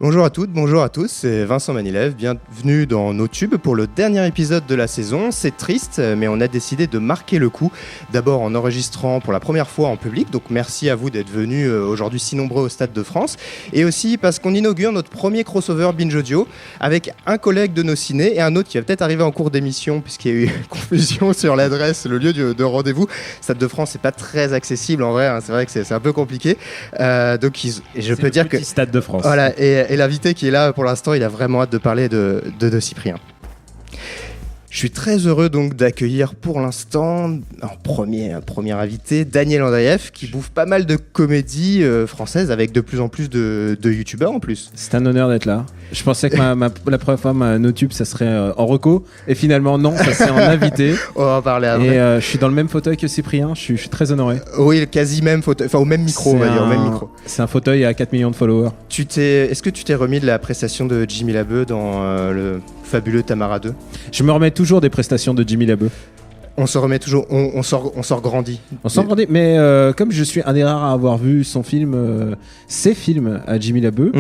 Bonjour à toutes, bonjour à tous, c'est Vincent Manilev, bienvenue dans NoTube pour le dernier épisode de la saison. C'est triste, mais on a décidé de marquer le coup, d'abord en enregistrant pour la première fois en public, donc merci à vous d'être venus aujourd'hui si nombreux au Stade de France, et aussi parce qu'on inaugure notre premier crossover Binge Audio avec un collègue de nos ciné et un autre qui va peut-être arriver en cours d'émission puisqu'il y a eu confusion sur l'adresse, le lieu de rendez-vous. Stade de France, c'est pas très accessible en vrai, hein, c'est vrai que c'est un peu compliqué, donc je peux dire que... Stade de France. Voilà, et l'invité qui est là pour l'instant, il a vraiment hâte de parler de Cyprien. Je suis très heureux donc d'accueillir pour l'instant un premier invité, Daniel Andreev, qui bouffe pas mal de comédies françaises avec de plus en plus de youtubeurs en plus. C'est un honneur d'être là. Je pensais que la première fois ma NoTube ça serait en reco et finalement non, ça c'est en invité. On va en parler après. Et je suis dans le même fauteuil que Cyprien, je suis très honoré. Oui, quasi même fauteuil, enfin au même micro on va dire, au même micro. C'est un fauteuil à 4 millions de followers. Est-ce que tu t'es remis de la prestation de Jimmy Labeu dans le fabuleux Tamara 2? Je me remets toujours des prestations de Jimmy Labeu. On se remet toujours, on sort grandi. On s'en rendait, mais comme je suis un des rares à avoir vu ses films à Jimmy Labeu,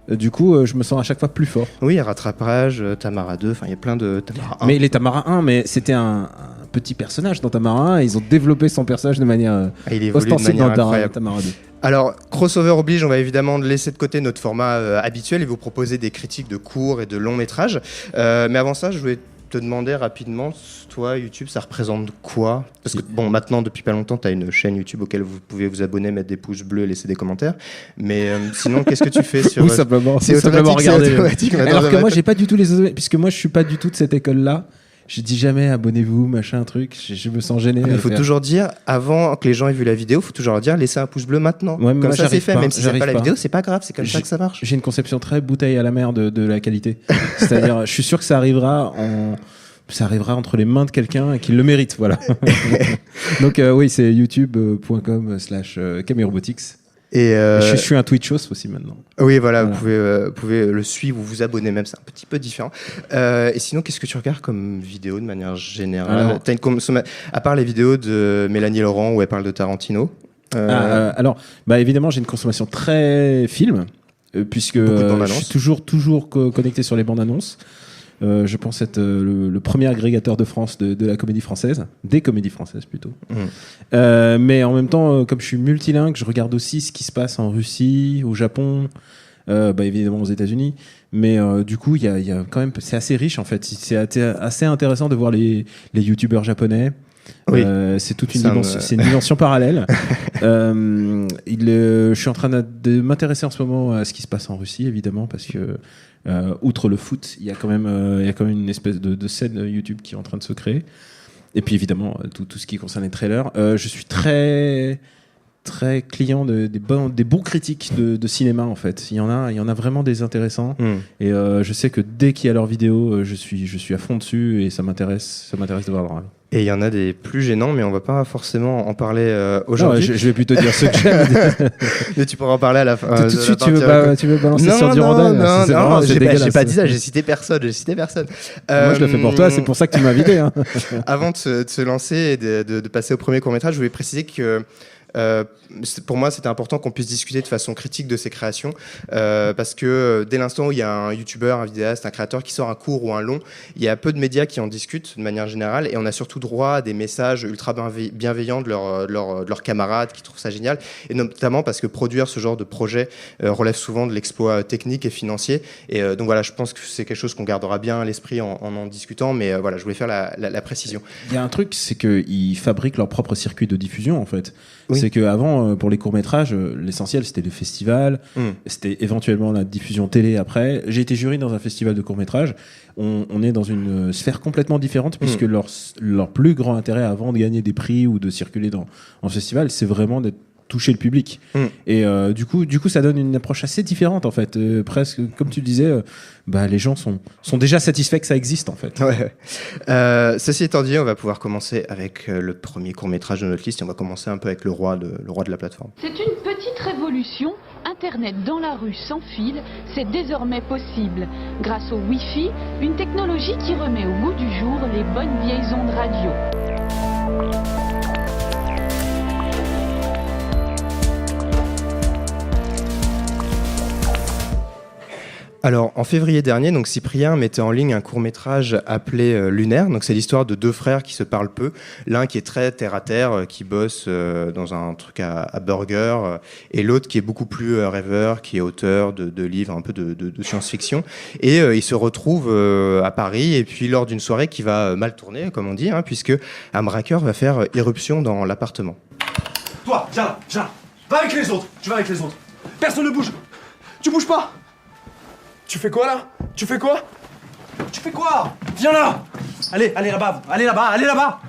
du coup je me sens à chaque fois plus fort. Oui, Rattrapage, Tamara 2, enfin il y a plein de Tamara 1. Mais les Tamara 1, mais c'était un petit personnage dans Tamara 1, et ils ont développé son personnage de manière ostensible dans Tamara 2. Alors, crossover oblige, on va évidemment laisser de côté notre format habituel et vous proposer des critiques de courts et de longs métrages. Mais avant ça, je voulais te demander rapidement, toi, YouTube, ça représente quoi? Parce que, bon, maintenant, depuis pas longtemps, tu as une chaîne YouTube auquel vous pouvez vous abonner, mettre des pouces bleus, laisser des commentaires. Mais sinon, qu'est-ce que tu fais sur... Ou simplement, c'est simplement regarder. Alors que moi, j'ai j'ai pas du tout puisque moi, je suis pas du tout de cette école-là. Je dis jamais abonnez-vous, machin, truc. Je me sens gêné. Il faut toujours dire, avant que les gens aient vu la vidéo, il faut toujours leur dire laissez un pouce bleu maintenant. Ouais, comme ça, c'est fait. Pas, même si c'est pas la vidéo, c'est pas grave, c'est comme ça que ça marche. J'ai une conception très bouteille à la mer de la qualité. C'est-à-dire, je suis sûr que ça arrivera entre les mains de quelqu'un et qu'il le mérite, voilà. Donc oui, c'est youtube.com/camerobotics. Et je suis un Twitchos aussi maintenant. Oui, voilà. Vous pouvez le suivre ou vous abonner même, c'est un petit peu différent. Et sinon, qu'est-ce que tu regardes comme vidéo de manière générale? À part les vidéos de Mélanie Laurent où elle parle de Tarantino. Alors, évidemment, j'ai une consommation très film, puisque je suis toujours connecté sur les bandes annonces. Je pense être le premier agrégateur de France de la comédie française, des comédies françaises plutôt. Mais en même temps, comme je suis multilingue, je regarde aussi ce qui se passe en Russie, au Japon, évidemment aux États-Unis. Mais du coup, il y a quand même, c'est assez riche en fait. C'est assez intéressant de voir les youtubeurs japonais. Oui. C'est toute une dimension parallèle. Je suis en train de m'intéresser en ce moment à ce qui se passe en Russie, évidemment, parce que outre le foot, il y a quand même une espèce de scène YouTube qui est en train de se créer. Et puis évidemment, tout ce qui concerne les trailers. Je suis très très client des bons critiques de cinéma en fait. Il y en a vraiment des intéressants. Et je sais que dès qu'il y a leurs vidéos, je suis à fond dessus et ça m'intéresse de voir leur avis. Et il y en a des plus gênants, mais on va pas forcément en parler aujourd'hui. Non, je vais plutôt dire ce que j'aime. Mais tu pourras en parler à la fin. Tout de suite, tu veux balancer sur Durandal? Non, j'ai pas dit ça, j'ai cité personne. Moi, je le fais pour toi, c'est pour ça que tu m'as invité. Hein. Avant de se lancer et de passer au premier court-métrage, je voulais préciser que pour moi c'était important qu'on puisse discuter de façon critique de ces créations parce que dès l'instant où il y a un youtubeur, un vidéaste, un créateur qui sort un court ou un long, il y a peu de médias qui en discutent de manière générale et on a surtout droit à des messages ultra bienveillants de leurs camarades qui trouvent ça génial, et notamment parce que produire ce genre de projet relève souvent de l'exploit technique et financier, et donc voilà, je pense que c'est quelque chose qu'on gardera bien à l'esprit en discutant, mais voilà, je voulais faire la précision. Il y a un truc, c'est qu'ils fabriquent leur propre circuit de diffusion en fait. Oui. C'est qu'avant, pour les courts-métrages, l'essentiel, c'était le festival, c'était éventuellement la diffusion télé après. J'ai été jury dans un festival de courts-métrages. On est dans une sphère complètement différente, puisque leur plus grand intérêt avant de gagner des prix ou de circuler en festival, c'est vraiment d'être toucher le public. Et du coup, ça donne une approche assez différente, en fait. Presque, comme tu le disais, les gens sont déjà satisfaits que ça existe, en fait. Ouais. Ceci étant dit, on va pouvoir commencer avec le premier court-métrage de notre liste. Et on va commencer un peu avec le roi de la plateforme. C'est une petite révolution. Internet dans la rue sans fil, c'est désormais possible. Grâce au Wi-Fi, une technologie qui remet au goût du jour les bonnes vieilles ondes radio. Alors, en février dernier, donc Cyprien mettait en ligne un court-métrage appelé Lunaire. Donc, c'est l'histoire de deux frères qui se parlent peu. L'un qui est très terre-à-terre, qui bosse dans un truc à burger, et l'autre qui est beaucoup plus rêveur, qui est auteur de livres un peu de science-fiction. Et ils se retrouvent à Paris, et puis lors d'une soirée qui va mal tourner, comme on dit, puisque un braqueur va faire irruption dans l'appartement. Toi, viens là. Va avec les autres. Tu vas avec les autres. Personne ne bouge. Tu bouges pas. Tu fais quoi là? Tu fais quoi? Viens là. Allez là-bas.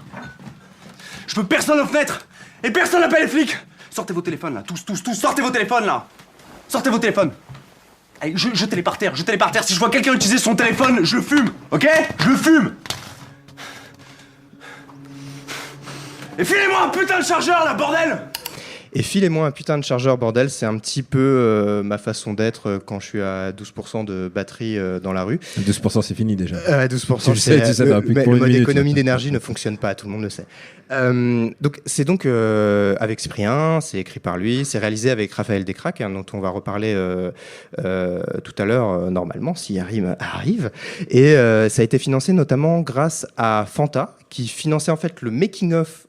Je veux personne aux fenêtres. Et personne n'appelle les flics. Sortez vos téléphones là, tous, sortez vos téléphones là. Sortez vos téléphones. Allez, jetez-les par terre. Si je vois quelqu'un utiliser son téléphone, je le fume, ok? Je le fume. Et filez-moi un putain de chargeur là, bordel! Et filez-moi un putain de chargeur, bordel, c'est un petit peu ma façon d'être quand je suis à 12% de batterie dans la rue. 12% c'est fini déjà. 12%, tu sais, le mode économie d'énergie ne fonctionne pas, tout le monde le sait. Donc c'est avec Cyprien, c'est écrit par lui, c'est réalisé avec Raphaël Descraques, dont on va reparler tout à l'heure, normalement, si Yarim arrive. Et ça a été financé notamment grâce à Fanta, qui finançait en fait le making-of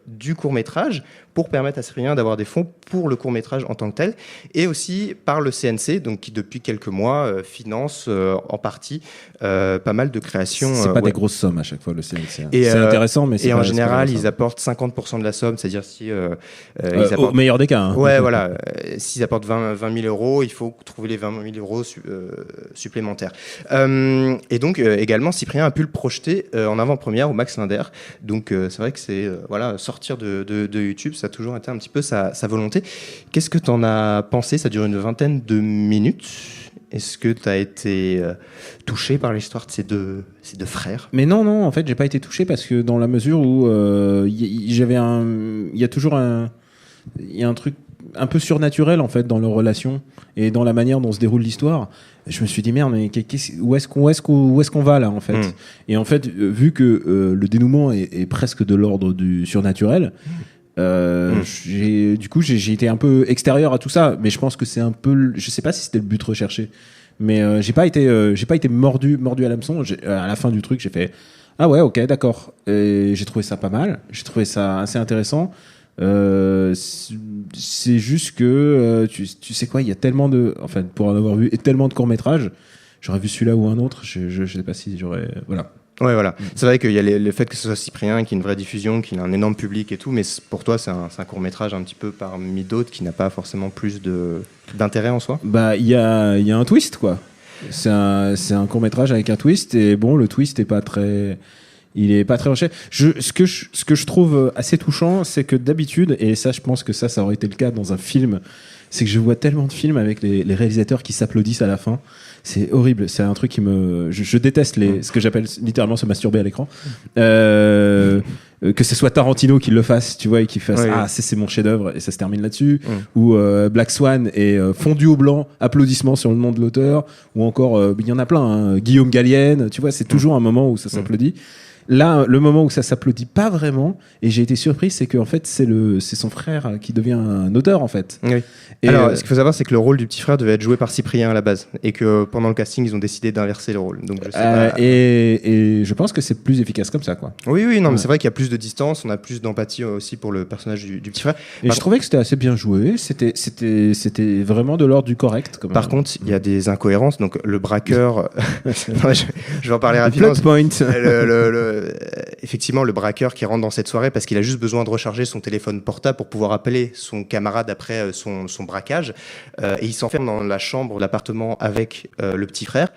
du court-métrage pour permettre à Cyprien d'avoir des fonds pour le court-métrage en tant que tel, et aussi par le CNC, donc qui depuis quelques mois finance en partie pas mal de créations. C'est pas des grosses sommes à chaque fois, le CNC. Et, c'est intéressant, mais c'est et pas, en général, c'est ils apportent 50% de la somme, c'est-à-dire si ils apportent... au meilleur des cas. Ouais, voilà. S'ils apportent 20 000 euros, il faut trouver les 20 000 euros supplémentaires. Et donc également, Cyprien a pu le projeter en avant-première au Max Linder. Donc c'est vrai que c'est sortir de YouTube. Ça a toujours été un petit peu sa volonté. Qu'est-ce que tu en as pensé? Ça dure une vingtaine de minutes. Est-ce que tu as été touché par l'histoire de ces deux frères? Mais non, en fait, j'ai pas été touché parce que dans la mesure où il y a toujours un truc un peu surnaturel en fait dans leur relation et dans la manière dont se déroule l'histoire. Je me suis dit merde, mais où est-ce qu'on va là en fait? Et en fait, vu que le dénouement est presque de l'ordre du surnaturel. J'ai été un peu extérieur à tout ça, mais je pense que c'est un peu, je sais pas si c'était le but recherché, mais j'ai pas été mordu à l'hameçon. À la fin du truc, j'ai fait ah ouais, ok, d'accord. Et j'ai trouvé ça pas mal, j'ai trouvé ça assez intéressant. C'est juste que tu sais quoi, il y a tellement pour en avoir vu et tellement de courts-métrages, j'aurais vu celui-là ou un autre, je sais pas si j'aurais, voilà. Ouais, voilà. C'est vrai qu'il y a le fait que ce soit Cyprien, qu'il y ait une vraie diffusion, qu'il ait un énorme public et tout, mais pour toi, c'est un court-métrage un petit peu parmi d'autres qui n'a pas forcément plus d'intérêt en soi. Bah, il y a un twist, quoi. C'est un court-métrage avec un twist, et bon, le twist est pas très... Il est pas très recherché. Ce que je trouve assez touchant, c'est que d'habitude, et ça, je pense que ça aurait été le cas dans un film, c'est que je vois tellement de films avec les réalisateurs qui s'applaudissent à la fin. C'est horrible. C'est un truc qui je déteste ce que j'appelle littéralement se masturber à l'écran. Que ce soit Tarantino qui le fasse, tu vois, et qui fasse c'est mon chef-d'œuvre et ça se termine là-dessus. Ou Black Swan et fondu au blanc, applaudissements sur le nom de l'auteur. Ou encore, il y en a plein. Guillaume Gallienne, tu vois, c'est toujours un moment où ça s'applaudit. Là, le moment où ça s'applaudit pas vraiment, et j'ai été surpris, c'est qu'en fait, c'est son frère qui devient un auteur, en fait. Oui. Et alors, ce qu'il faut savoir, c'est que le rôle du petit frère devait être joué par Cyprien à la base, et que pendant le casting, ils ont décidé d'inverser le rôle. Donc, je sais pas. Et je pense que c'est plus efficace comme ça, quoi. Oui, non, mais c'est vrai qu'il y a plus de distance, on a plus d'empathie aussi pour le personnage du petit frère. Et je trouvais que c'était assez bien joué, c'était vraiment de l'ordre du correct. Par contre, il y a des incohérences, donc le braqueur... je vais en parler rapidement. Plot point. Effectivement, le braqueur qui rentre dans cette soirée parce qu'il a juste besoin de recharger son téléphone portable pour pouvoir appeler son camarade après son braquage, et il s'enferme dans la chambre de l'appartement avec le petit frère.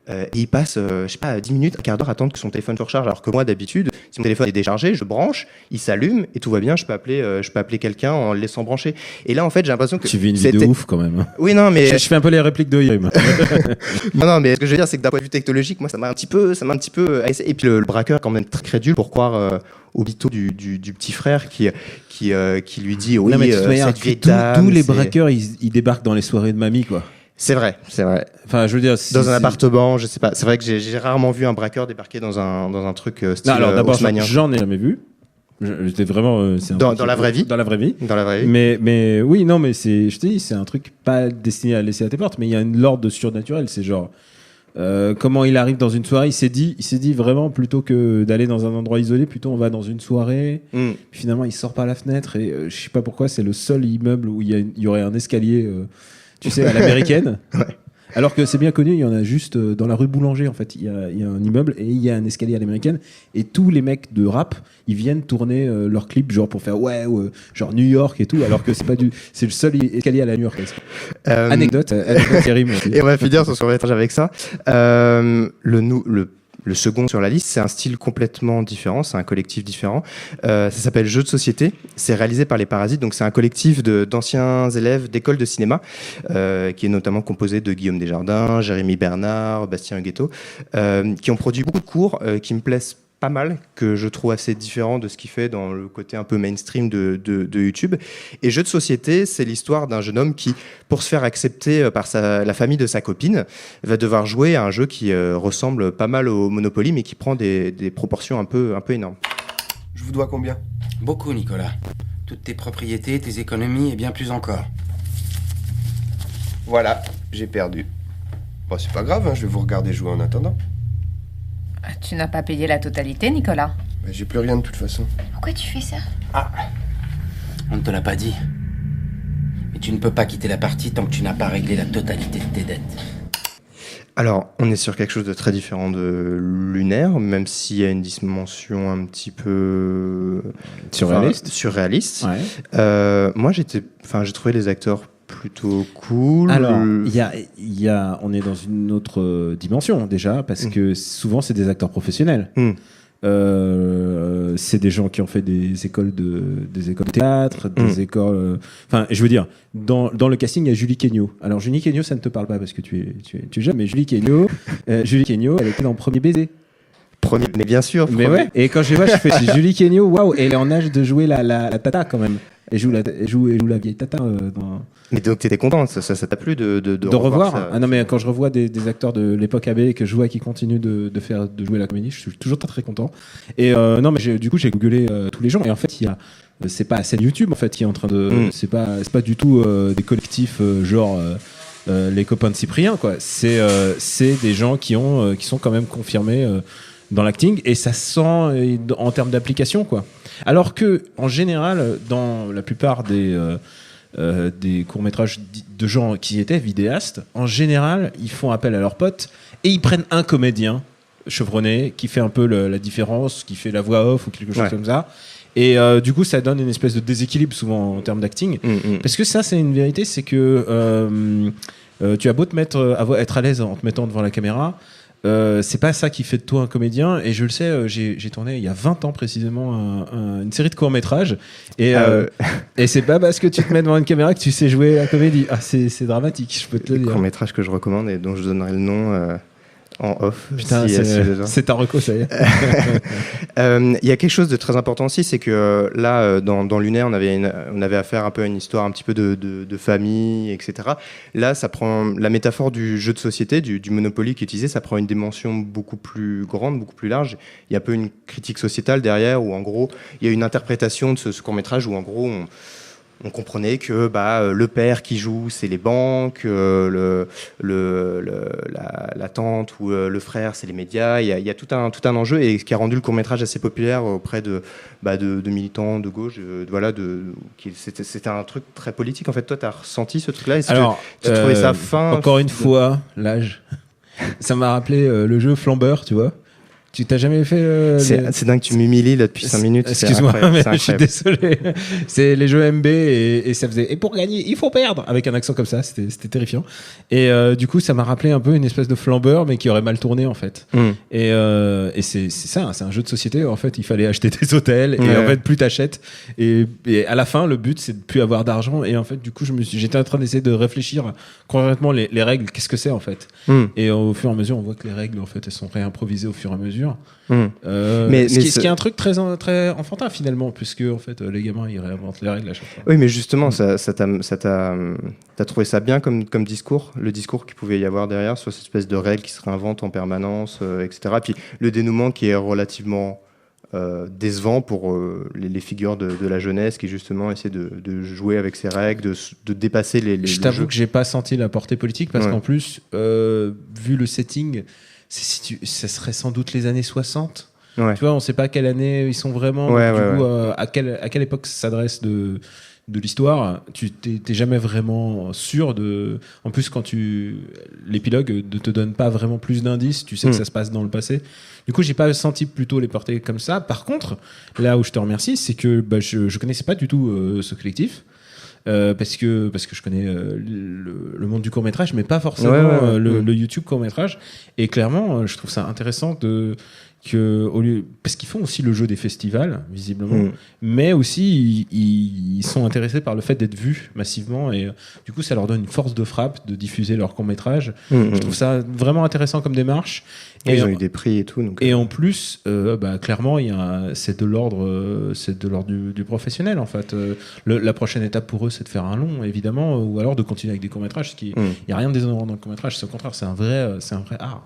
Et il passe, 10 minutes, un quart d'heure à attendre que son téléphone se recharge. Alors que moi, d'habitude, si mon téléphone est déchargé, je branche, il s'allume et tout va bien. Je peux appeler quelqu'un en le laissant brancher. Et là, en fait, j'ai l'impression que tu vis une vie de ouf quand même. Oui, non, mais je fais un peu les répliques de Yrim. non, mais ce que je veux dire, c'est que d'un point de vue technologique, moi, ça m'a un petit peu. Et puis le braqueur, quand même très crédule pour croire au bito du petit frère qui lui dit oui, cette vieille dame. Tous les braqueurs, ils débarquent dans les soirées de mamie, quoi. C'est vrai. Enfin, je veux dire, dans un appartement, je sais pas. C'est vrai que j'ai rarement vu un braqueur débarquer dans un truc style. Alors d'abord, haussmannien. j'en ai jamais vu. J'étais vraiment. Dans la vraie vie. Dans la vraie vie. Dans la vraie vie. Mais oui, non, mais je te dis, c'est un truc pas destiné à laisser à tes portes, mais il y a une l'ordre de surnaturel. C'est genre. Comment il arrive dans une soirée, il s'est dit vraiment, plutôt que d'aller dans un endroit isolé, plutôt on va dans une soirée. Puis finalement il sort par la fenêtre et je sais pas pourquoi c'est le seul immeuble où il y aurait un escalier, tu sais, à l'américaine. Ouais. Alors que c'est bien connu, il y en a juste dans la rue Boulanger en fait. Il y a un immeuble et il y a un escalier à l'américaine. Et tous les mecs de rap, ils viennent tourner leurs clips genre pour faire genre New York et tout. Alors que c'est le seul escalier à la New York. Anecdote terrible. Et on va finir sur court-métrage avec ça. Le second sur la liste, c'est un style complètement différent, c'est un collectif différent. Ça s'appelle Jeux de société. C'est réalisé par Les Parasites, donc c'est un collectif d'anciens élèves d'école de cinéma, qui est notamment composé de Guillaume Desjardins, Jérémy Bernard, Bastien Huguetto, qui ont produit beaucoup de courts qui me plaisent pas mal, que je trouve assez différent de ce qu'il fait dans le côté un peu mainstream de YouTube. Et Jeux de société, c'est l'histoire d'un jeune homme qui, pour se faire accepter par la famille de sa copine, va devoir jouer à un jeu qui ressemble pas mal au Monopoly, mais qui prend des proportions un peu énormes. Je vous dois combien ? Beaucoup, Nicolas. Toutes tes propriétés, tes économies et bien plus encore. Voilà, j'ai perdu. Bon, c'est pas grave, je vais vous regarder jouer en attendant. Tu n'as pas payé la totalité, Nicolas ? Mais j'ai plus rien de toute façon. Pourquoi tu fais ça ? On ne te l'a pas dit. Mais tu ne peux pas quitter la partie tant que tu n'as pas réglé la totalité de tes dettes. Alors, on est sur quelque chose de très différent de Lunaire, même s'il y a une dimension un petit peu surréaliste. Ouais. Moi, j'ai trouvé les acteurs plutôt cool. Alors, on est dans une autre dimension déjà, parce que souvent c'est des acteurs professionnels. C'est des gens qui ont fait des écoles de théâtre, des écoles. Enfin, je veux dire, dans le casting, il y a Julie Kegno. Alors, Julie Kegno, ça ne te parle pas parce que tu es jeune, mais Julie Kegno, elle était dans Premier Baiser. Mais bien sûr. Mais ouais. Et quand je vois, je fais c'est Julie Kegno, waouh, et elle est en âge de jouer la tata quand même. Elle joue la vieille tata. Mais donc t'étais content, ça t'a plu de revoir ça. Ah non, mais quand je revois des acteurs de l'époque AB et que je vois qu'ils continuent de jouer la comédie, je suis toujours très content. Et non, mais du coup j'ai googlé tous les gens et en fait c'est pas la scène YouTube en fait qui est en train de c'est pas du tout des collectifs genre les copains de Cyprien quoi. C'est des gens qui sont quand même confirmés dans l'acting et ça se sent en termes d'application quoi. Alors que en général dans la plupart des courts-métrages de gens qui étaient vidéastes, en général, ils font appel à leurs potes et ils prennent un comédien chevronné qui fait un peu la différence, qui fait la voix off ou quelque chose comme ça. Et du coup, ça donne une espèce de déséquilibre souvent en termes d'acting. Parce que ça, c'est une vérité, c'est que tu as beau être à l'aise en te mettant devant la caméra, c'est pas ça qui fait de toi un comédien et je le sais, j'ai tourné il y a 20 ans précisément une série de courts-métrages et c'est pas parce que tu te mets devant une caméra que tu sais jouer la comédie. C'est dramatique, je peux te le dire. Court-métrage que je recommande et dont je donnerai le nom en off. Putain, c'est ta reco, ça y est. Il y a quelque chose de très important aussi, c'est que là, dans Lunaire, on avait affaire un peu à une histoire un petit peu de famille, etc. Là, ça prend la métaphore du jeu de société, du Monopoly qui est utilisé, ça prend une dimension beaucoup plus grande, beaucoup plus large. Il y a un peu une critique sociétale derrière, où en gros, il y a une interprétation de ce court-métrage où en gros, on comprenait que le père qui joue, c'est les banques, la tante ou le frère, c'est les médias. Il y a tout un enjeu et ce qui a rendu le court-métrage assez populaire auprès de militants de gauche. C'était un truc très politique. En fait, toi, tu as ressenti ce truc-là et alors, tu trouvais ça fin. Encore une fois, l'âge. Ça m'a rappelé le jeu Flambeur, tu vois. Tu t'as jamais fait c'est dingue, tu m'humilies là depuis 5 minutes. Excuse-moi, mais je suis désolé. C'est les jeux MB et ça faisait. Et pour gagner, il faut perdre avec un accent comme ça. C'était terrifiant. Et du coup, ça m'a rappelé un peu une espèce de flambeur, mais qui aurait mal tourné en fait. Et c'est ça, c'est un jeu de société. En fait, il fallait acheter des hôtels et en fait, plus t'achètes et à la fin, le but c'est de plus avoir d'argent. Et en fait, du coup, j'étais en train d'essayer de réfléchir concrètement les règles. Qu'est-ce que c'est en fait Et au fur et à mesure, on voit que les règles en fait, elles sont réimprovisées au fur et à mesure. Ce qui est un truc très enfantin finalement, puisque en fait les gamins ils réinventent les règles à chaque fois. Oui, mais justement, t'as trouvé ça bien comme discours, le discours qu'il pouvait y avoir derrière sur cette espèce de règles qui se réinventent en permanence, etc. Puis le dénouement qui est relativement décevant pour les figures de la jeunesse qui justement essaient de jouer avec ces règles, de dépasser les Je t'avoue jeux. que j'ai pas senti la portée politique parce qu'en plus, vu le setting, ça serait sans doute les années 60. Ouais. Tu vois, on sait pas quelle année ils sont vraiment. À quelle époque s'adresse de l'histoire, tu t'es jamais vraiment sûr de. En plus, quand l'épilogue ne te donne pas vraiment plus d'indices, tu sais que ça se passe dans le passé. Du coup, j'ai pas senti plutôt les portées comme ça. Par contre, là où je te remercie, c'est que je connaissais pas du tout ce collectif. Parce que je connais le monde du court-métrage, mais pas forcément le YouTube court-métrage. Et clairement, je trouve ça intéressant parce qu'ils font aussi le jeu des festivals, visiblement, mais aussi ils sont intéressés par le fait d'être vus massivement, et du coup ça leur donne une force de frappe de diffuser leur court-métrage. Je trouve ça vraiment intéressant comme démarche. Et ils ont eu des prix et tout. Et en plus, clairement, c'est de l'ordre du professionnel en fait. La prochaine étape pour eux, c'est de faire un long, évidemment, ou alors de continuer avec des courts-métrages. Il n'y a rien de déshonorant dans le court-métrage, c'est au contraire, c'est un vrai art.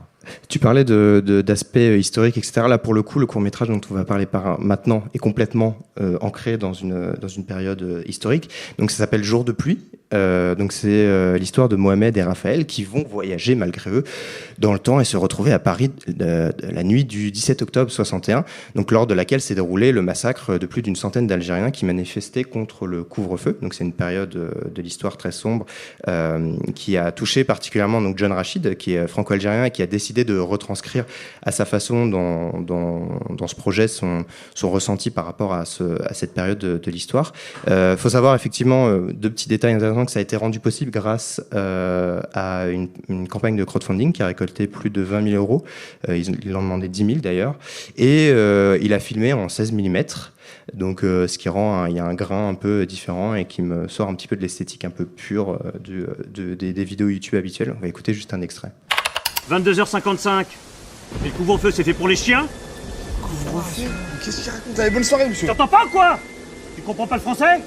Tu parlais d'aspect historique, etc. Là, pour le coup, le court-métrage dont on va parler maintenant est complètement ancré dans une période historique. Donc, ça s'appelle Jour de pluie. Donc, c'est l'histoire de Mohamed et Raphaël qui vont voyager, malgré eux, dans le temps et se retrouver à Paris la nuit du 17 octobre 61, donc lors de laquelle s'est déroulé le massacre de plus d'une centaine d'Algériens qui manifestaient contre le couvre-feu. Donc, c'est une période de l'histoire très sombre qui a touché particulièrement donc John Rachid, qui est franco-algérien et qui a décidé de retranscrire à sa façon dans ce projet son ressenti par rapport à cette période de l'histoire. Faut savoir effectivement deux petits détails intéressants, que ça a été rendu possible grâce à une campagne de crowdfunding qui a récolté plus de 20 000 euros. Ils en demandaient 10 000 d'ailleurs. Et il a filmé en 16 mm. Donc, ce qui rend il y a un grain un peu différent et qui me sort un petit peu de l'esthétique un peu pure des vidéos YouTube habituelles. On va écouter juste un extrait. 22h55. Et le couvre-feu, c'est fait pour les chiens? Couvre-feu? Qu'est-ce qu'il raconte? Allez, bonne soirée, monsieur. T'entends pas ou quoi? Tu comprends pas le français?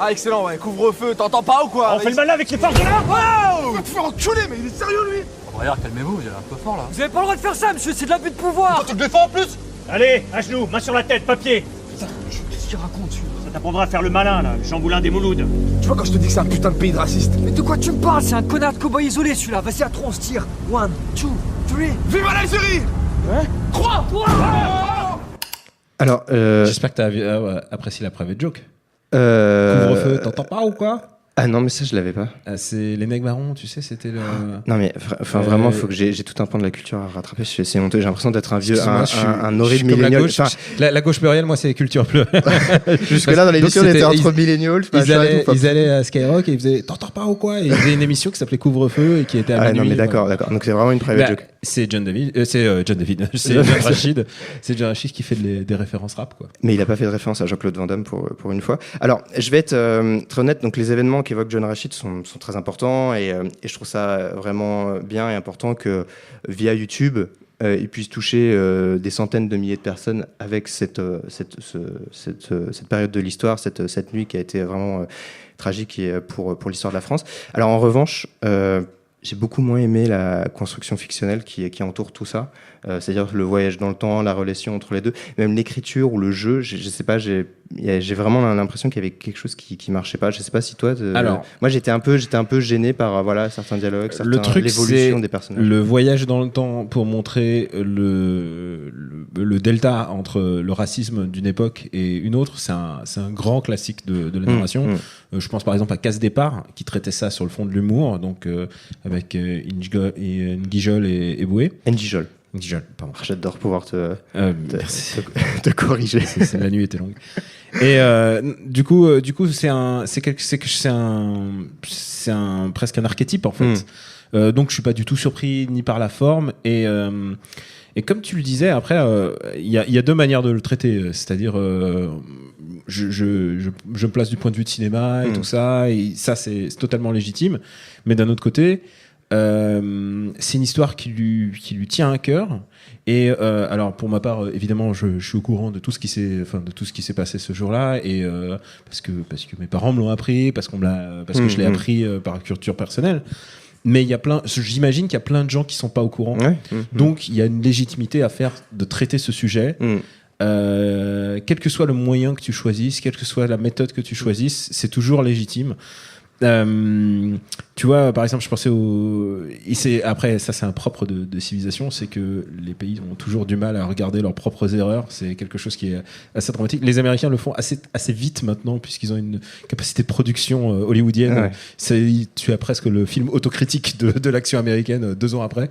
Ah, excellent, ouais. Couvre-feu, t'entends pas ou quoi? On fait le malin avec les forces de l'ordre. Wow! Il va te faire enculer, mais il est sérieux, lui? Regarde, calmez-vous, il est un peu fort là. Vous avez pas le droit de faire ça, monsieur, c'est de l'abus de pouvoir. Toi, tu le défends en plus? Allez, à genoux, main sur la tête, papier. Putain, qu'est-ce qu'il raconte, celui-là? Ça t'apprendra à faire le malin, là, le chamboulin des Mouloudes. Tu vois quand je te dis que c'est un putain de pays de racistes? Mais de quoi tu me parles? C'est un connard de cow-boy isolé, celui-là. Vas-y, à 3, on se tire. 1, 2, 3. Vive l'Algérie! Hein? 3! Alors, j'espère que t'as apprécié la private joke. Couvre-feu, t'entends pas ou quoi? Ah non, mais ça, je l'avais pas. C'est les mecs marrons, tu sais, c'était le... Non, mais vraiment, il faut que j'ai tout un pan de la culture à rattraper. C'est honteux, j'ai l'impression d'être un vieux, un horrible millénial. La gauche plurielle, moi, c'est culture plurielle. Jusque-là, dans l'émission, on était entre millénials. Ils allaient à Skyrock et ils faisaient t'entends pas ou quoi? Et ils faisaient une émission qui s'appelait Couvre-feu et qui était à minuit. Non, mais d'accord. Donc, c'est vraiment une private joke. C'est John David. C'est John Rachid. C'est John Rachid qui fait des références rap, quoi. Mais il a pas fait de référence à Jean-Claude Van Damme pour une fois. Alors, je vais être très honnête. Donc, les événements qu'évoque John Rachid sont très importants et je trouve ça vraiment bien et important que via YouTube, ils puissent toucher des centaines de milliers de personnes avec cette période de l'histoire, cette nuit qui a été vraiment tragique pour l'histoire de la France. Alors, en revanche, j'ai beaucoup moins aimé la construction fictionnelle qui entoure tout ça. C'est-à-dire le voyage dans le temps, la relation entre les deux, même l'écriture ou le jeu, je sais pas, j'ai vraiment l'impression qu'il y avait quelque chose qui marchait pas. Je sais pas si toi... Alors, moi j'étais un peu gêné par certains dialogues, l'évolution des personnages. Le voyage dans le temps pour montrer le delta entre le racisme d'une époque et une autre, c'est un grand classique de la narration. Je pense par exemple à Casse Départ, qui traitait ça sur le fond de l'humour, donc avec N'Gijol et Boué. N'Gijol, pardon. J'adore pouvoir te corriger. La nuit était longue. Et du coup, c'est presque un archétype en fait. Donc je suis pas du tout surpris ni par la forme et comme tu le disais, après il y a deux manières de le traiter, c'est-à-dire je me place du point de vue de cinéma et tout ça, et ça c'est totalement légitime, mais d'un autre côté c'est une histoire qui lui tient à cœur. Et alors pour ma part, évidemment, je suis au courant de tout ce qui s'est passé ce jour-là, et parce que mes parents me l'ont appris, parce que je l'ai appris par culture personnelle. Mais j'imagine qu'il y a plein de gens qui sont pas au courant. Ouais. Donc il y a une légitimité à faire de traiter ce sujet. Quel que soit le moyen que tu choisisses, quelle que soit la méthode que tu choisisses, c'est toujours légitime. Tu vois, par exemple, je pensais après, ça c'est un propre de civilisation, c'est que les pays ont toujours du mal à regarder leurs propres erreurs. C'est quelque chose qui est assez dramatique. Les Américains le font assez vite maintenant, puisqu'ils ont une capacité de production hollywoodienne. Ouais. Tu as presque le film autocritique de l'action américaine 2 ans après.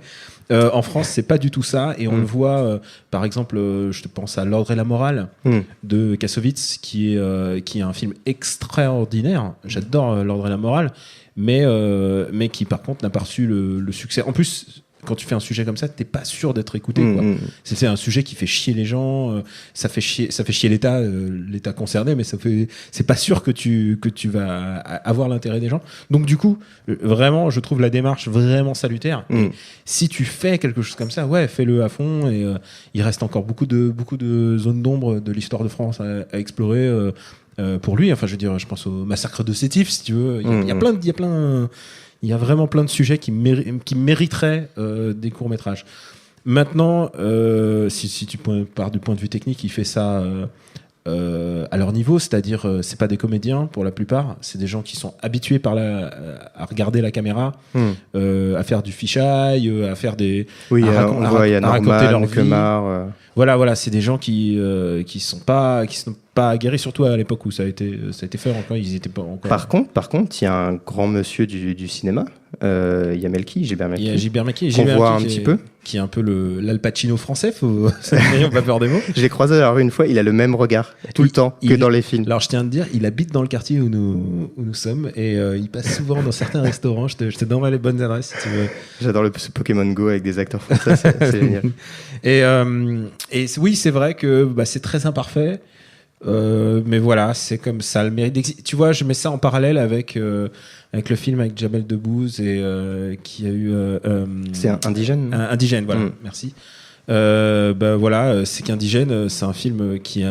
En France, c'est pas du tout ça, et on le voit. Par exemple, je te pense à L'Ordre et la morale de Kassovitz, qui est un film extraordinaire. J'adore L'Ordre et la morale, mais qui par contre n'a pas reçu le succès. En plus, quand tu fais un sujet comme ça, t'es pas sûr d'être écouté. Quoi. C'est un sujet qui fait chier les gens, ça fait chier l'État concerné, mais c'est pas sûr que tu vas avoir l'intérêt des gens. Donc du coup, vraiment, je trouve la démarche vraiment salutaire. Et si tu fais quelque chose comme ça, ouais, fais-le à fond. Et il reste encore beaucoup de zones d'ombre de l'histoire de France à explorer. Pour lui, enfin, je veux dire, je pense au massacre de Sétif, si tu veux. Il y a vraiment plein de sujets qui mériteraient des courts-métrages. Maintenant, si tu pars du point de vue technique, il fait ça à leur niveau, c'est-à-dire c'est pas des comédiens pour la plupart, c'est des gens qui sont habitués à regarder la caméra, à faire du fisheye, à faire des... Oui, on voit, il y a Norman, Kemar... Voilà, c'est des gens qui sont pas aguerris, surtout à l'époque où ça a été fait encore. Ils étaient pas encore. Par contre, il y a un grand monsieur du cinéma. Il y a Gilbert Melki. Il y a Gilbert Melki. Qu'on voit un petit peu. Qui est un peu l'Al Pacino français. Ça n'a pas peur des mots. Je l'ai croisé alors une fois. Il a le même regard tout le temps que dans les films. Alors je tiens à te dire, il habite dans le quartier où nous sommes et il passe souvent dans certains restaurants. Je te donne les bonnes adresses si tu veux. J'adore le Pokémon Go avec des acteurs français. C'est génial. Et oui, c'est vrai que c'est très imparfait. Mais voilà, c'est comme ça, le mérite d'exister. Tu vois, je mets ça en parallèle avec le film avec Jamel Debbouze et qui a eu. C'est Indigène. Indigène, voilà. Merci. Voilà, c'est qu'Indigène, c'est un film qui est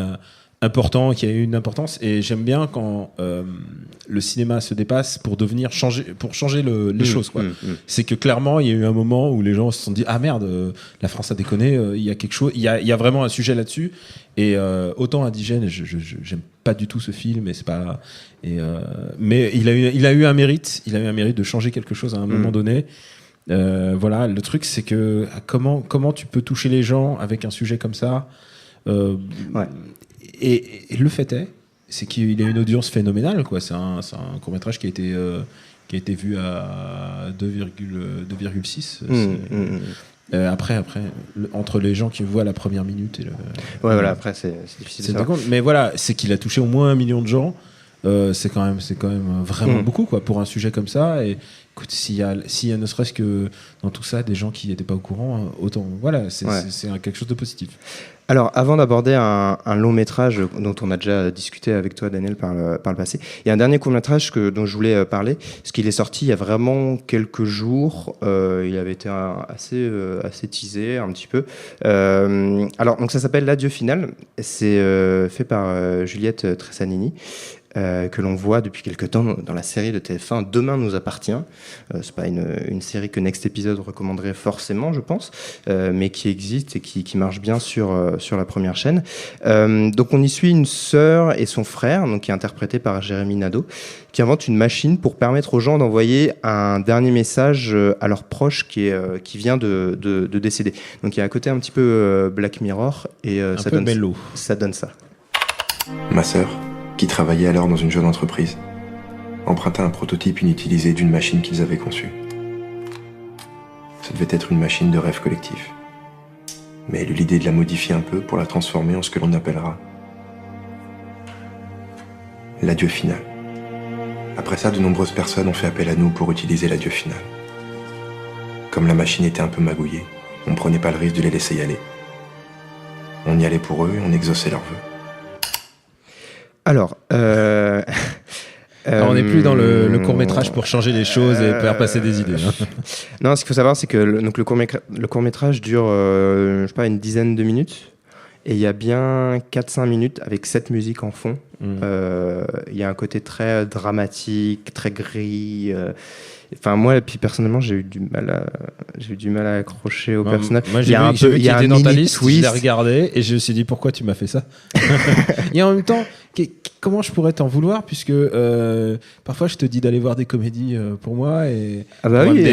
important, qui a eu une importance, et j'aime bien quand le cinéma se dépasse pour changer les choses, quoi. C'est que clairement, il y a eu un moment où les gens se sont dit, ah merde, la France a déconné, il y a quelque chose, il y a vraiment un sujet là-dessus. Et autant Indigène, j'aime pas du tout ce film, et c'est pas. Mais il a eu un mérite de changer quelque chose à un moment donné. Voilà, le truc, c'est que comment tu peux toucher les gens avec un sujet comme ça. Et le fait c'est qu'il a une audience phénoménale, quoi. C'est un court-métrage qui a été vu à 2,6. Après, entre les gens qui voient la première minute et le. Ouais, voilà, après, c'est difficile de savoir. Mais voilà, c'est qu'il a touché au moins 1 million de gens. C'est quand même vraiment beaucoup, quoi, pour un sujet comme ça. Et écoute, s'il y a ne serait-ce que dans tout ça des gens qui n'étaient pas au courant, autant. Voilà, c'est quelque chose de positif. Alors, avant d'aborder un long métrage dont on a déjà discuté avec toi, Daniel, par le passé, il y a un dernier court métrage dont je voulais parler, parce qu'il est sorti il y a vraiment quelques jours. Il avait été assez teasé un petit peu. Alors, donc ça s'appelle L'Adieu final. C'est fait par Juliette Tressanini. Que l'on voit depuis quelque temps dans la série de TF1 Demain nous appartient. C'est pas une série que Next Episode recommanderait forcément, je pense, mais qui existe et qui marche bien sur la première chaîne. Donc on y suit une sœur et son frère, donc qui est interprété par Jérémy Nadeau, qui invente une machine pour permettre aux gens d'envoyer un dernier message à leurs proches qui vient de décéder. Donc il y a un côté un petit peu Black Mirror et ça donne ça. Ma sœur, qui travaillait alors dans une jeune entreprise, emprunta un prototype inutilisé d'une machine qu'ils avaient conçue. Ça devait être une machine de rêve collectif. Mais elle eut l'idée de la modifier un peu pour la transformer en ce que l'on appellera l'adieu final. Après ça, de nombreuses personnes ont fait appel à nous pour utiliser l'adieu final. Comme la machine était un peu magouillée, on ne prenait pas le risque de les laisser y aller. On y allait pour eux et on exauçait leurs vœux. Alors, on n'est plus dans le court-métrage pour changer les choses et faire passer des idées. Hein. Non, ce qu'il faut savoir, c'est que le court-métrage dure, je sais pas, une dizaine de minutes. Et il y a bien 4-5 minutes avec cette musique en fond. Il y a un côté très dramatique, très gris. Enfin, moi, puis personnellement, j'ai eu du mal à accrocher au personnage. Moi, j'ai vu qu'il était dans ta liste, je l'ai regardé et je me suis dit pourquoi tu m'as fait ça. Et en même temps, comment je pourrais t'en vouloir puisque parfois je te dis d'aller voir des comédies pour moi et ah bah oui,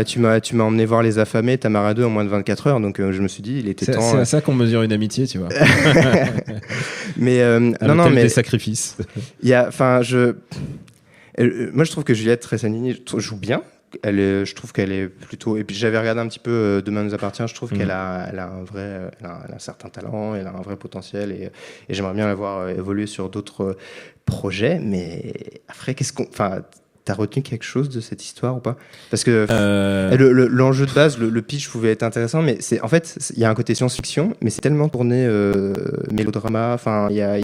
tu m'as emmené voir Les Affamés, Tamara 2 en moins de 24 heures, donc je me suis dit il était temps. C'est à ça qu'on mesure une amitié, tu vois. Mais des sacrifices. Il y a, enfin, moi je trouve que Juliette Tressanini joue bien. Je trouve qu'elle est plutôt. Et puis j'avais regardé un petit peu Demain nous appartient. Je trouve qu'elle a un certain talent, elle a un vrai potentiel, et j'aimerais bien la voir évoluer sur d'autres projets. Mais après, t'as retenu quelque chose de cette histoire ou pas? Parce que l'enjeu de base, le pitch pouvait être intéressant, mais en fait, il y a un côté science-fiction, mais c'est tellement tourné mélodrama. Enfin, il y a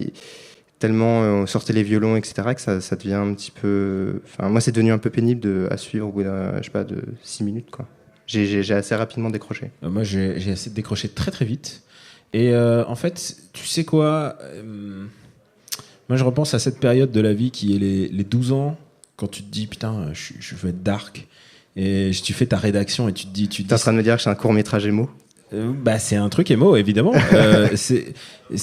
tellement on sortait les violons, etc., que ça devient un petit peu. Enfin, moi, c'est devenu un peu pénible à suivre au bout de 6 minutes, quoi. J'ai assez rapidement décroché. Moi, j'ai essayé de décrocher très très vite. Et en fait, tu sais quoi, moi, je repense à cette période de la vie qui est les 12 ans, quand tu te dis putain, je veux être dark, et tu fais ta rédaction et tu te dis. T'es en train de me dire que c'est un court-métrage émo? C'est un truc émo, évidemment. Si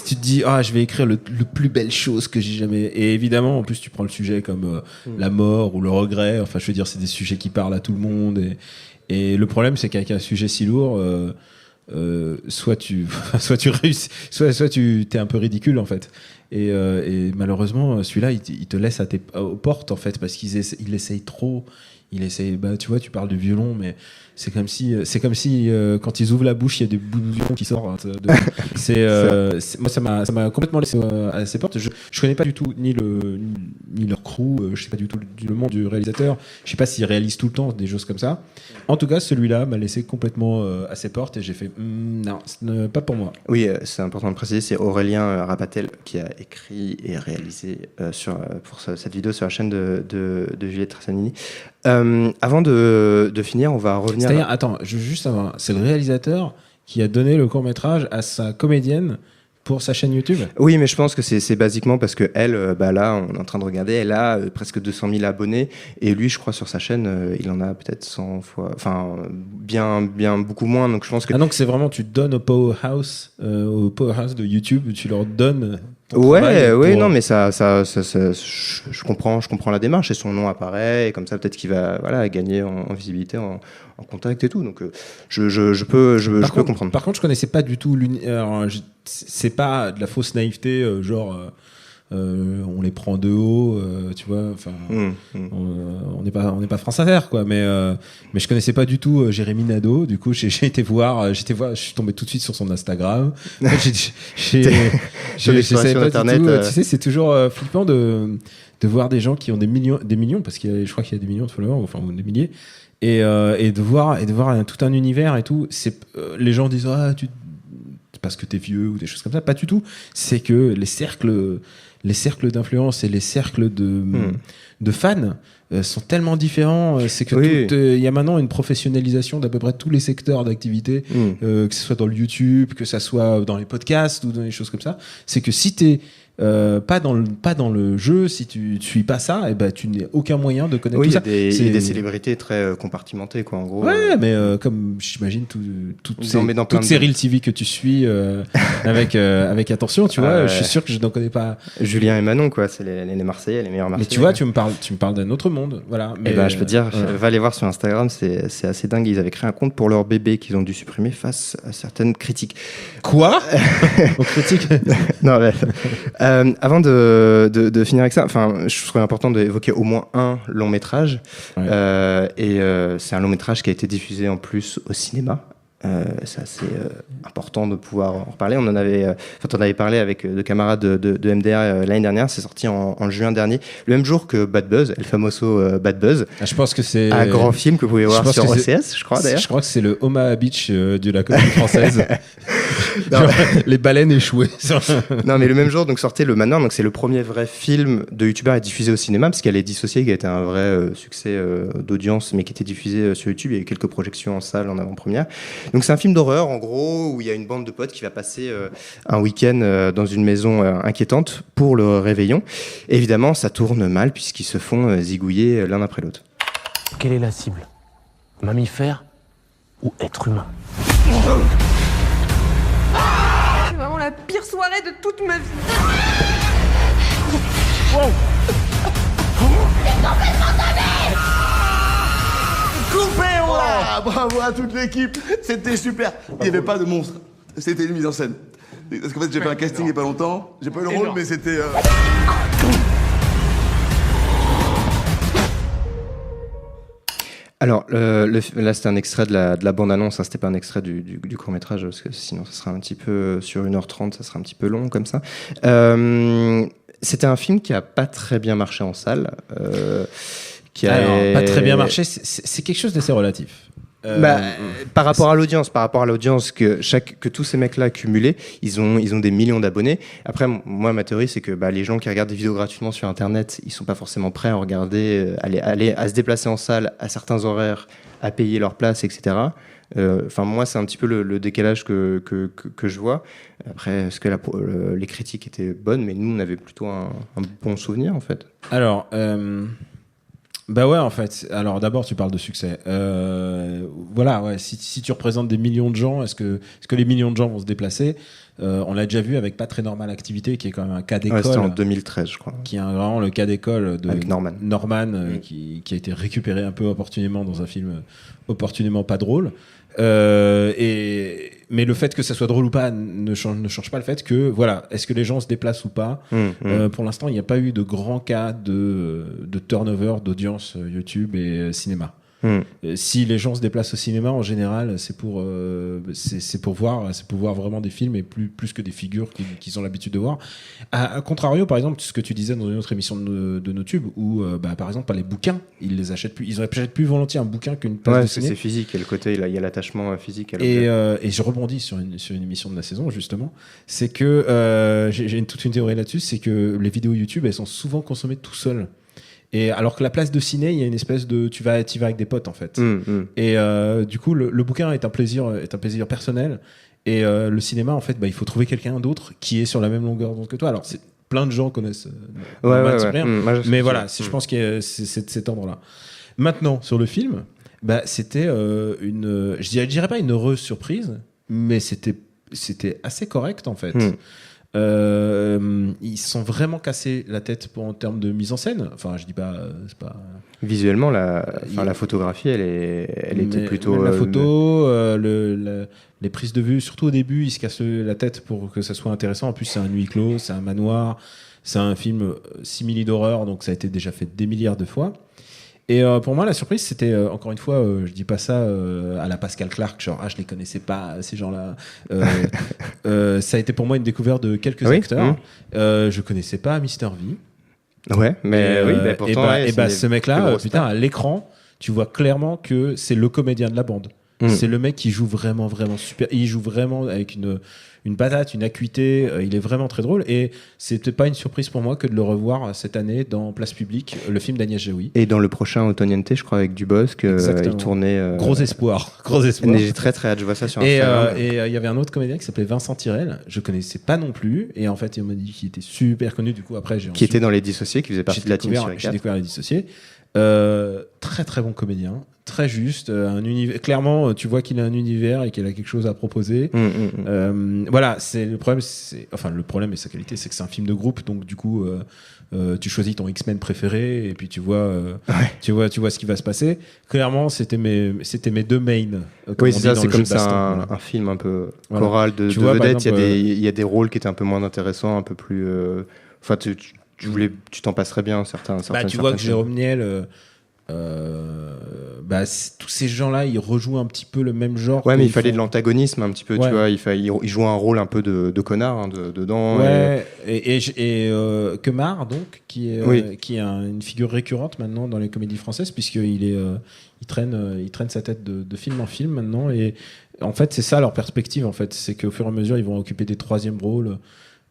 tu te dis je vais écrire le plus belle chose que j'ai jamais, et évidemment en plus tu prends le sujet comme la mort ou le regret, enfin je veux dire c'est des sujets qui parlent à tout le monde, et le problème c'est qu'avec un sujet si lourd soit tu réussis, soit tu t'es un peu ridicule en fait, et malheureusement celui-là il te laisse aux portes en fait, parce qu'il essaye trop. Tu vois, tu parles du violon, mais c'est comme si quand ils ouvrent la bouche, il y a des bouts de violon qui sortent. Moi, ça m'a complètement laissé à ses portes. Je connais pas du tout ni leur crew, je sais pas du tout le monde du réalisateur. Je sais pas s'il réalise tout le temps des choses comme ça. En tout cas, celui-là m'a laissé complètement à ses portes, et j'ai fait non, c'est pas pour moi. Oui, c'est important de préciser, c'est Aurélien Rapatel qui a écrit et réalisé pour cette vidéo sur la chaîne de Juliette Tressanini. Avant de finir, on va revenir. C'est-à-dire, attends, juste savoir, c'est le réalisateur qui a donné le court-métrage à sa comédienne pour sa chaîne YouTube? Oui, mais je pense que c'est basiquement parce que elle, là, on est en train de regarder, elle a presque 200 000 abonnés, et lui, je crois, sur sa chaîne, il en a peut-être 100 fois, enfin, bien beaucoup moins. Donc je pense que. Ah, donc c'est vraiment, tu donnes au powerhouse de YouTube, tu leur donnes. Ouais, non, mais ça, je comprends la démarche, et son nom apparaît, et comme ça, peut-être qu'il va, gagner en visibilité, en contact et tout. Donc, je peux comprendre. Par contre, je connaissais pas du tout c'est pas de la fausse naïveté, on les prend de haut, tu vois. Enfin, on n'est pas France Inter, quoi. Mais je connaissais pas du tout Jérémy Nadeau. Du coup, j'ai été voir. Je suis tombé tout de suite sur son Instagram. Je savais pas Internet, du tout. Tu sais, c'est toujours flippant de voir des gens qui ont des millions, parce je crois qu'il y a des millions de followers, enfin des milliers, et de voir tout un univers et tout. Les gens disent parce que t'es vieux ou des choses comme ça. Pas du tout. C'est que les cercles d'influence et les cercles de fans sont tellement différents. C'est que il y a maintenant une professionnalisation d'à peu près tous les secteurs d'activité, que ce soit dans le YouTube, que ce soit dans les podcasts ou dans les choses comme ça. C'est que si t'es pas dans le jeu, si tu suis pas ça, tu n'as aucun moyen de connaître tout ça. Il y a des célébrités très compartimentées, quoi, en gros. Ouais, mais comme j'imagine toutes ces Real TV que tu suis avec attention, tu vois, je suis sûr que je n'en connais pas. Julien et Manon, quoi, c'est les Marseillais, les meilleurs Marseillais. Mais tu vois, tu me parles d'un autre monde, voilà. Mais je peux te dire, va les voir sur Instagram, c'est assez dingue. Ils avaient créé un compte pour leur bébé qu'ils ont dû supprimer face à certaines critiques. Quoi? Aux critiques? Non, mais avant de finir avec ça, je trouvais important d'évoquer au moins un long métrage. Ouais. C'est un long métrage qui a été diffusé en plus au cinéma. C'est assez important de pouvoir en reparler. On avait parlé avec deux camarades de MDR l'année dernière. C'est sorti en juin dernier, le même jour que Bad Buzz, El Famoso Bad Buzz. Je pense que c'est un grand film que vous pouvez voir sur OCS, je crois d'ailleurs. Je crois que c'est le Omaha Beach de la comédie française. Genre, les baleines échouées. Non, mais le même jour donc sortait Le Manoir. Donc c'est le premier vrai film de youtubeur à être diffusé au cinéma, parce qu'elle est dissociée, qui a été un vrai succès d'audience, mais qui était diffusé sur YouTube. Il y a eu quelques projections en salle en avant-première. Donc c'est un film d'horreur, en gros, où il y a une bande de potes qui va passer un week-end dans une maison inquiétante pour le réveillon. Et évidemment, ça tourne mal puisqu'ils se font zigouiller l'un après l'autre. Quelle est la cible? Mammifère ou être humain? C'est vraiment la pire soirée de toute ma vie. Wow. C'est complètement tombé. Coupé, on l'a. Bravo à toute l'équipe, c'était super. Il n'y avait pas de monstre, c'était une mise en scène. Parce qu'en fait, j'ai fait un casting il n'y a pas longtemps, j'ai pas eu le rôle, mais c'était... Alors, là, c'était un extrait de la bande-annonce, hein, c'était pas un extrait du court-métrage, parce que sinon, ça sera un petit peu, sur 1h30, ça sera un petit peu long, comme ça. C'était un film qui a pas très bien marché en salle. Alors, pas très bien marché, c'est quelque chose d'assez relatif. Par rapport à l'audience, que tous ces mecs-là cumulés, ils ont des millions d'abonnés. Après, moi, ma théorie, c'est que les gens qui regardent des vidéos gratuitement sur Internet, ils sont pas forcément prêts à regarder, aller à se déplacer en salle à certains horaires, à payer leur place, etc. Moi, c'est un petit peu le décalage que je vois. Après, est-ce que les critiques étaient bonnes, mais nous, on avait plutôt un bon souvenir, en fait. Alors. Ouais, en fait. Alors d'abord, tu parles de succès. Voilà, ouais. Si tu représentes des millions de gens, est-ce que les millions de gens vont se déplacer? On l'a déjà vu avec Pas très normal activité, qui est quand même un cas d'école. C'était en 2013, je crois. Qui est vraiment le cas d'école avec Norman. Qui a été récupéré un peu opportunément dans un film opportunément pas drôle. Mais le fait que ça soit drôle ou pas ne change pas le fait que, voilà, est-ce que les gens se déplacent ou pas? Pour l'instant, il n'y a pas eu de grand cas de turnover d'audience YouTube et cinéma. Si les gens se déplacent au cinéma, en général, c'est pour voir vraiment des films et plus que des figures qu'ils ont l'habitude de voir. À contrario, par exemple, ce que tu disais dans une autre émission de NoTube, où par exemple, les bouquins, ils achètent plus volontiers un bouquin qu'une place de ciné. C'est physique, et le côté, il y a l'attachement physique. Et je rebondis sur une émission de la saison, justement, c'est que j'ai toute une théorie là-dessus, c'est que les vidéos YouTube, elles sont souvent consommées tout seules. Et alors que la place de ciné, il y a une espèce de tu vas avec des potes en fait. Et du coup, le bouquin est un plaisir personnel. Et le cinéma, en fait, il faut trouver quelqu'un d'autre qui est sur la même longueur d'onde que toi. Alors, plein de gens connaissent. Mais voilà, je pense que c'est cet ordre-là. Maintenant, sur le film, c'était je dirais pas une heureuse surprise, mais c'était assez correct en fait. Ils se sont vraiment cassés la tête en termes de mise en scène. Enfin, je dis pas, c'est pas. Visuellement, la photographie, elle était plutôt. La photo, les prises de vue, surtout au début, ils se cassent la tête pour que ça soit intéressant. En plus, c'est un huis clos, c'est un manoir, c'est un film simili d'horreur, donc ça a été déjà fait des milliards de fois. Et pour moi, la surprise, c'était, encore une fois, je dis pas ça à la Pascal Clark, genre, je les connaissais pas, ces gens-là. Ça a été pour moi une découverte de quelques acteurs. Je connaissais pas Mr. V. Ouais, mais pourtant, ce mec-là, à l'écran, tu vois clairement que c'est le comédien de la bande. C'est le mec qui joue vraiment, vraiment super. Il joue vraiment avec une patate, une acuité. Il est vraiment très drôle. Et c'était pas une surprise pour moi que de le revoir cette année dans Place Publique, le film d'Agnès Jaoui. Et dans le prochain Automniente, je crois, avec Dubosc, il tournait. Gros espoir. J'ai très hâte, je vois ça sur Instagram. Et il y avait un autre comédien qui s'appelait Vincent Tirel. Je connaissais pas non plus. Et en fait, il m'a dit qu'il était super connu. Du coup, après, qui était dans Les Dissociés, qui faisait partie de la team sur J'ai découvert Les Dissociés. Très très bon comédien, très juste, clairement tu vois qu'il a un univers et qu'il a quelque chose à proposer. Voilà, c'est le problème et sa qualité, c'est que c'est un film de groupe, donc du coup tu choisis ton X-Men préféré et puis tu vois ce qui va se passer. Clairement, c'était mes deux mains. Oui, c'est ça, c'est comme ça un film un peu choral de vedettes. Il y a des rôles qui étaient un peu moins intéressants, un peu plus. Enfin, tu t'en passerais bien certains. Tu vois que Jérôme Niel, tous ces gens-là, ils rejouent un petit peu le même genre. Ouais, mais il fallait de l'antagonisme un petit peu, tu vois. Il joue un rôle un peu de connard dedans. Ouais. Et Quemard, donc, qui est une figure récurrente maintenant dans les comédies françaises, puisqu'il il traîne sa tête de film en film maintenant. Et en fait, c'est ça leur perspective. En fait, c'est qu'au fur et à mesure, ils vont occuper des troisièmes rôles.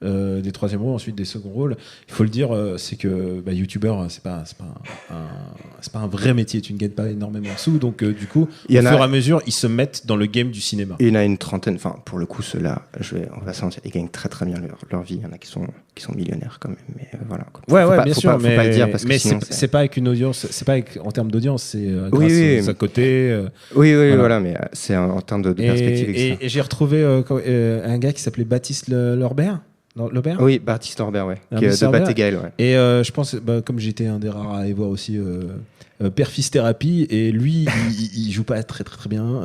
des troisième rôles, ensuite des seconds rôles. Il faut le dire, c'est que youtubeur, c'est pas un vrai métier. Tu ne gagnes pas énormément de sous, donc du coup, au fur et à mesure, ils se mettent dans le game du cinéma. Il y en a une trentaine. Enfin, pour le coup, ceux-là, on va sentir, ils gagnent très très bien leur vie. Il y en a qui sont millionnaires quand même. Mais voilà. Ouais, bien sûr, faut pas le dire parce que sinon, c'est pas avec une audience, c'est pas en termes d'audience, c'est grâce à côté. Voilà, mais c'est en termes de perspective. Et j'ai retrouvé un gars qui s'appelait Baptiste Lorbert. Lobert ? Oui, Baptiste Lorbert, qui est de Batégal. Et je pense, comme j'étais un des rares à aller voir aussi Père-Fils Thérapie, et lui, il joue pas très très très bien.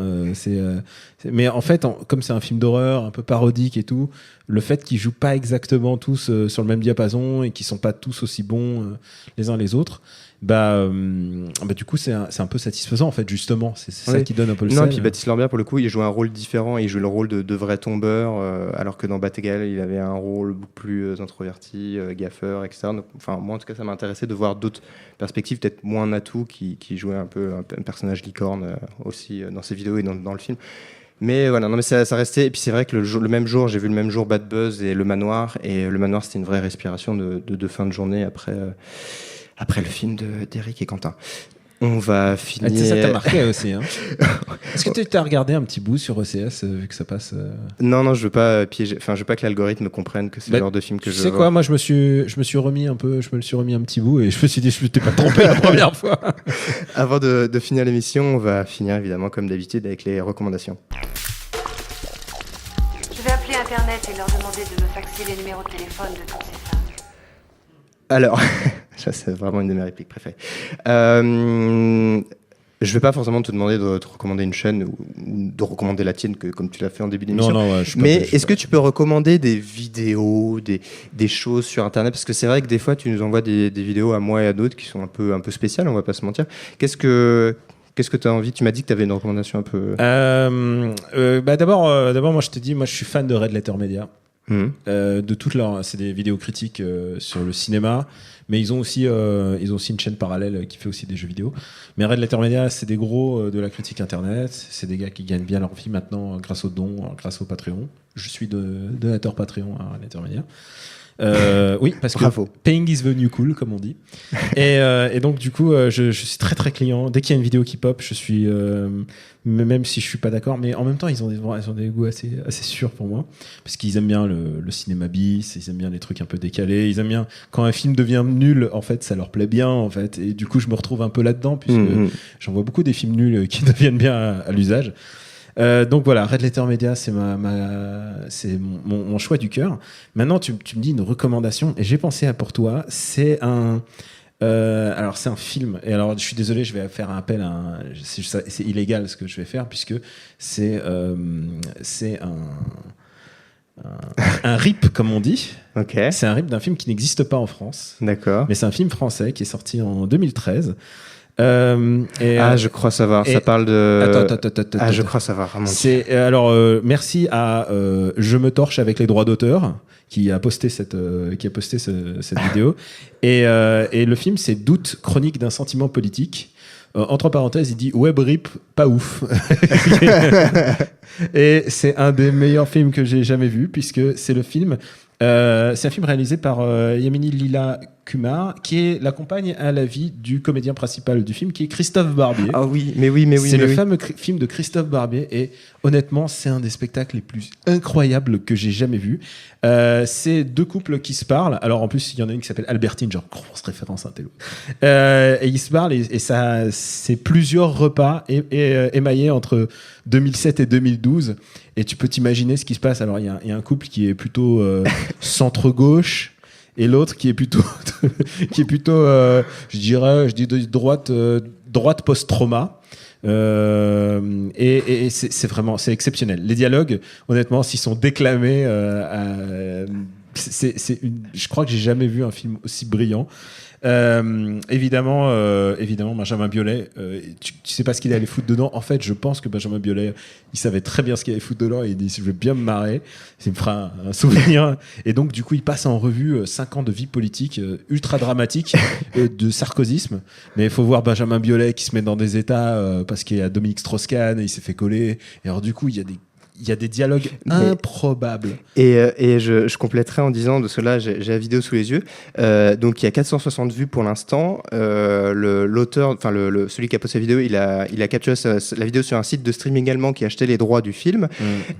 Mais en fait, comme c'est un film d'horreur, un peu parodique et tout, le fait qu'ils jouent pas exactement tous sur le même diapason et qu'ils sont pas tous aussi bons les uns les autres, du coup c'est un peu satisfaisant en fait, justement. C'est ça qui donne un peu le sel. Non, puis Baptiste Lorbert, pour le coup, il joue un rôle différent. Il joue le rôle de vrai tombeur, alors que dans Batégal, il avait un rôle beaucoup plus introverti, gaffeur, etc. Donc, moi, en tout cas, ça m'a intéressé de voir d'autres perspectives, peut-être moins Natou, qui jouait un peu un personnage licorne aussi dans ses vidéos et dans le film. Mais voilà, mais ça restait. Et puis c'est vrai que le même jour, j'ai vu le même jour Bad Buzz et Le Manoir. Et Le Manoir, c'était une vraie respiration de fin de journée après le film d'Éric et Quentin. On va finir. Ça t'a marqué aussi, hein. Est-ce que tu as regardé un petit bout sur OCS vu que ça passe Non, je veux pas piéger. Enfin, je veux pas que l'algorithme comprenne que c'est le genre de film que je. Tu sais quoi, moi je me suis remis un petit bout et je me suis dit je m'étais pas trompé la première fois. Avant de finir l'émission, on va finir évidemment comme d'habitude avec les recommandations. Je vais appeler Internet et leur demander de me faxer les numéros de téléphone de toutes ces femmes. Alors, ça c'est vraiment une de mes répliques préférées. Je vais pas forcément te demander de te recommander une chaîne ou de recommander la tienne comme tu l'as fait en début d'émission. Mais est-ce que tu peux recommander des vidéos, des choses sur Internet ? Parce que c'est vrai que des fois tu nous envoies des vidéos à moi et à d'autres qui sont un peu spéciales, on va pas se mentir. Qu'est-ce que tu as envie ? Tu m'as dit que tu avais une recommandation un peu... D'abord, moi je te dis, je suis fan de Red Letter Media. De toutes leurs, c'est des vidéos critiques sur le cinéma, mais ils ont aussi une chaîne parallèle qui fait aussi des jeux vidéo. Mais Red Letter Media, c'est des gros de la critique internet, c'est des gars qui gagnent bien leur vie maintenant grâce aux dons, grâce au Patreon. Je suis donateur Patreon à Red Letter Media. Oui, parce que paying is the new cool, comme on dit. Et donc du coup, je suis très très client. Dès qu'il y a une vidéo qui pop, je suis même si je suis pas d'accord, mais en même temps ils ont des goûts assez sûrs pour moi, parce qu'ils aiment bien le cinéma bis, ils aiment bien les trucs un peu décalés, ils aiment bien quand un film devient nul, en fait ça leur plaît bien en fait, et du coup je me retrouve un peu là-dedans, puisque j'en vois beaucoup des films nuls qui deviennent bien à l'usage. Donc voilà, Red Letter Media, c'est mon choix du cœur. Maintenant, tu me dis une recommandation, et j'ai pensé à pour toi. C'est alors c'est un film. Et alors, je suis désolé, je vais faire un appel. C'est illégal ce que je vais faire, puisque c'est un rip, comme on dit. Okay. C'est un rip d'un film qui n'existe pas en France. D'accord. Mais c'est un film français qui est sorti en 2013. Je crois savoir. Ça parle de. Attends. Je crois savoir. Merci à Je me torche avec les droits d'auteur qui a posté cette vidéo. Et le film, c'est Doute, chronique d'un sentiment politique. Entre parenthèses, il dit Web Rip, pas ouf. Et c'est un des meilleurs films que j'ai jamais vu, puisque c'est le film. C'est un film réalisé par Yamini Lila Kumar, qui est la compagne à la vie du comédien principal du film, qui est Christophe Barbier. Ah oui, mais oui. C'est le fameux film de Christophe Barbier, et honnêtement, c'est un des spectacles les plus incroyables que j'ai jamais vu. C'est deux couples qui se parlent. Alors en plus, il y en a une qui s'appelle Albertine, genre grosse référence à un télo. Et ils se parlent, et ça, c'est plusieurs repas émaillés entre 2007 et 2012. Et tu peux t'imaginer ce qui se passe. Alors il y a un couple qui est plutôt centre-gauche, et l'autre qui est plutôt je dis droite post-trauma. Et c'est exceptionnel. Les dialogues, honnêtement, s'ils sont déclamés, je crois que j'ai jamais vu un film aussi brillant. Évidemment, Benjamin Biolay, tu sais pas ce qu'il allait foutre dedans. En fait, je pense que Benjamin Biolay, il savait très bien ce qu'il allait foutre dedans, et il dit, je vais bien me marrer, ça me fera un souvenir. Et donc, du coup, il passe en revue 5 ans de vie politique ultra dramatique, de sarkozysme. Mais il faut voir Benjamin Biolay qui se met dans des états parce qu'il y a Dominique Strauss-Kahn, et il s'est fait coller. Et alors, du coup, il y a il y a des dialogues improbables. Et je compléterai en disant, de cela, j'ai la vidéo sous les yeux. Donc il y a 460 vues pour l'instant. L'auteur, enfin celui qui a posté la vidéo, il a capturé la vidéo sur un site de streaming allemand qui a acheté les droits du film.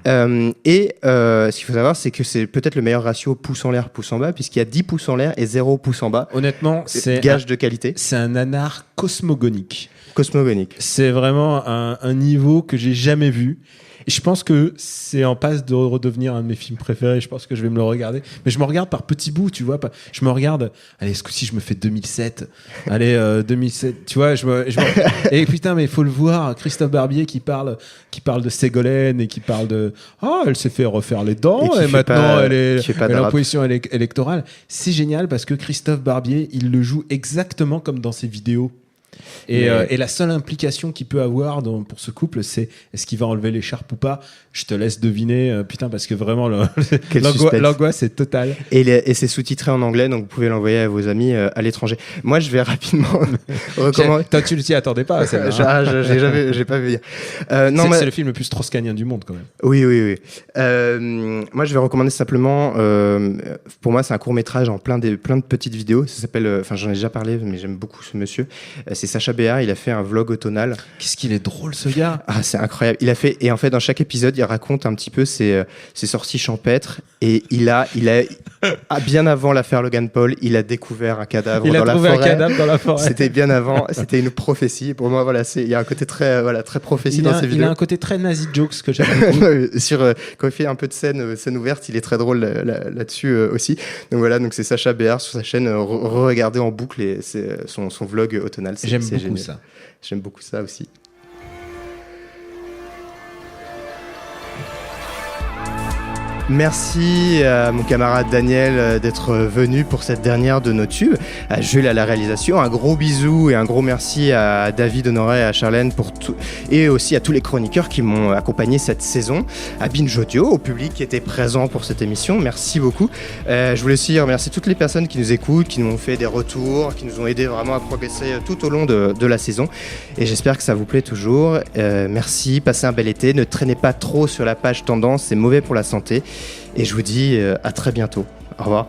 Ce qu'il faut savoir, c'est que c'est peut-être le meilleur ratio pouce en l'air, pouce en bas, puisqu'il y a 10 pouces en l'air et 0 pouce en bas. Honnêtement, c'est gage de qualité. C'est un nanar cosmogonique. C'est vraiment un niveau que j'ai jamais vu. Et je pense que c'est en passe de redevenir un de mes films préférés. Je pense que je vais me le regarder. Mais je me regarde par petits bouts, tu vois. Je me regarde. Allez, ce coup-ci, je me fais 2007. Allez, 2007. Tu vois, et putain, mais il faut le voir. Christophe Barbier qui parle de Ségolène et qui parle de elle s'est fait refaire les dents et maintenant elle est en position électorale. C'est génial parce que Christophe Barbier, il le joue exactement comme dans ses vidéos. Et la seule implication qu'il peut avoir pour ce couple, c'est est-ce qu'il va enlever l'écharpe ou pas. Je te laisse deviner, putain, parce que vraiment l'angoisse est totale. Et c'est sous-titré en anglais, donc vous pouvez l'envoyer à vos amis à l'étranger. Moi, je vais rapidement recommander. Toi, tu ne t'y attendais pas. J'ai pas vu. C'est le film le plus strauss-kahnien du monde, quand même. Oui. Moi, je vais recommander simplement. Pour moi, c'est un court métrage en plein de petites vidéos. Ça s'appelle. Enfin, j'en ai déjà parlé, mais j'aime beaucoup ce monsieur. C'est Sacha Béard, il a fait un vlog automnal. Qu'est-ce qu'il est drôle, ce gars. Ah, c'est incroyable. Et en fait, dans chaque épisode, il raconte un petit peu ses sorties champêtres. Et il a bien avant l'affaire Logan Paul, il a découvert un cadavre dans la forêt. Il a trouvé un cadavre dans la forêt. C'était bien avant, c'était une prophétie. Pour moi, voilà, il y a un côté très prophétie dans ses vidéos. Il a un côté très nazi jokes que j'aime beaucoup. Quand il fait un peu de scène ouverte, il est très drôle là-dessus aussi. Donc voilà, c'est Sacha Béard sur sa chaîne. Regardez en boucle son vlog automnal. J'aime beaucoup génial. ça. J'aime beaucoup ça aussi. Merci à mon camarade Daniel d'être venu pour cette dernière de nos tubes, à Jules à la réalisation, un gros bisou et un gros merci à David Honoré et à Charlène pour tout, et aussi à tous les chroniqueurs qui m'ont accompagné cette saison, à Binge Audio, au public qui était présent pour cette émission, merci beaucoup. Je voulais aussi remercier toutes les personnes qui nous écoutent, qui nous ont fait des retours, qui nous ont aidés vraiment à progresser tout au long de la saison, et j'espère que ça vous plaît toujours. Merci, passez un bel été, ne traînez pas trop sur la page tendance, c'est mauvais pour la santé. Et je vous dis à très bientôt. Au revoir.